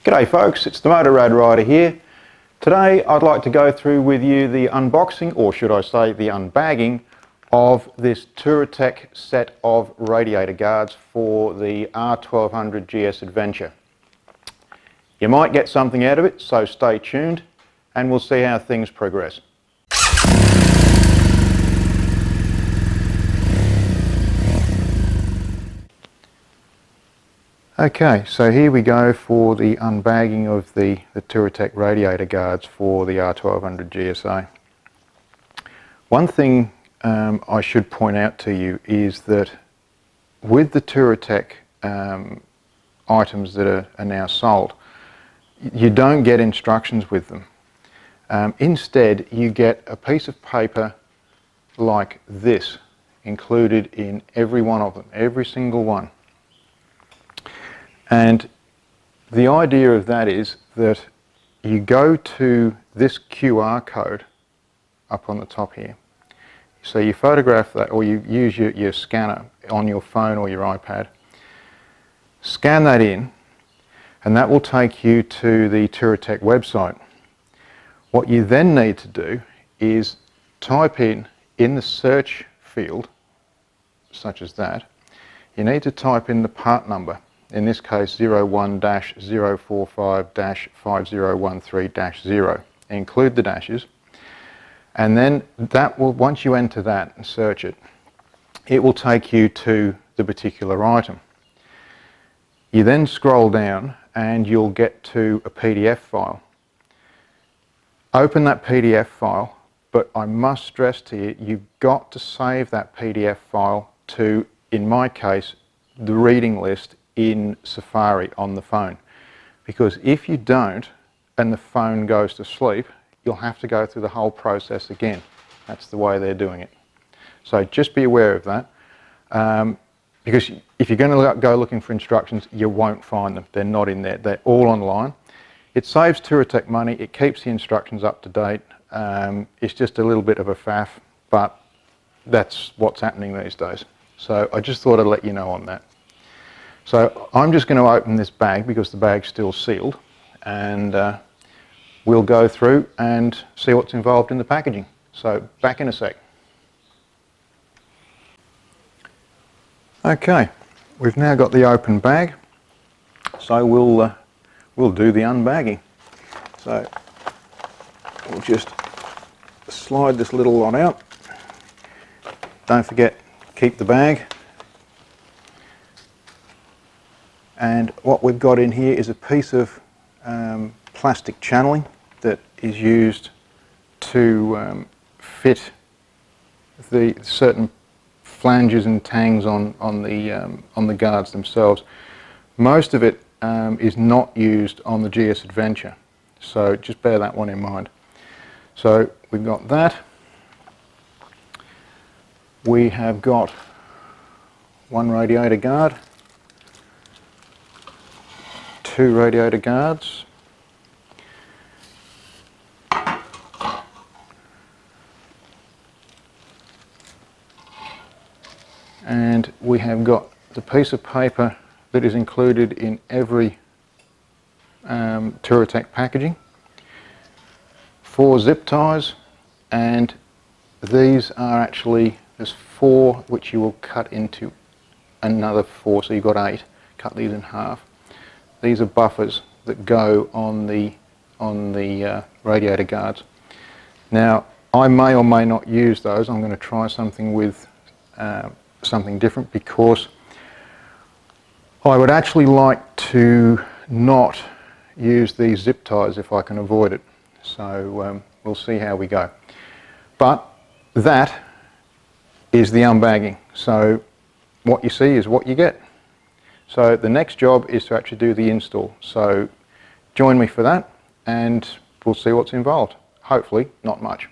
G'day folks, it's the Touratech Radiator here. Today I'd like to go through with you the unboxing, or should I say the unbagging, of this Touratech set of radiator guards for the R1200GS Adventure. You might get something out of it, so stay tuned and we'll see how things progress. Okay, so here we go for the unbagging of the Touratech radiator guards for the R1200GS. One thing I should point out to you is that with the Touratech items that are now sold, you don't get instructions with them. Instead, you get a piece of paper like this included in every one of them, every single one. And the idea of that is that you go to this QR code up on the top here. So you photograph that, or you use your scanner on your phone or your iPad, scan that in, and that will take you to the Touratech website. What you then need to do is type in the search field, such as that, you need to type in the part number. In this case 01-045-5013-0. Include the dashes, and then that will, once you enter that and search it, it will take you to the particular item. You then scroll down and you'll get to a PDF file. Open that PDF file, but I must stress to you, you've got to save that PDF file to, in my case, the reading list in Safari on the phone, because if you don't and the phone goes to sleep, you'll have to go through the whole process again. That's the way they're doing it. So just be aware of that, because if you're going to go looking for instructions, you won't find them. They're not in there. They're all online. It saves Touratech money. It keeps the instructions up to date. It's just a little bit of a faff, but that's what's happening these days. So I just thought I'd let you know on that. So I'm just going to open this bag because the bag's still sealed, and we'll go through and see what's involved in the packaging. So back in a sec. Okay, we've now got the open bag, so we'll do the unbagging. So we'll just slide this little lot out. Don't forget, keep the bag. And what we've got in here is a piece of plastic channeling that is used to fit the certain flanges and tangs on the guards themselves. Most of it is not used on the GS Adventure, so just bear that one in mind. So we've got that. We have got one radiator guard, two radiator guards, and we have got the piece of paper that is included in every Touratech packaging, 4 zip ties, and these are actually, there's 4 which you will cut into another 4, so you've got 8. Cut these in half. These are buffers that go on the radiator guards. Now, I may or may not use those. I'm going to try something with something different, because I would actually like to not use these zip ties if I can avoid it. So we'll see how we go. But that is the unbagging. So what you see is what you get. So the next job is to actually do the install. So join me for that and we'll see what's involved. Hopefully not much.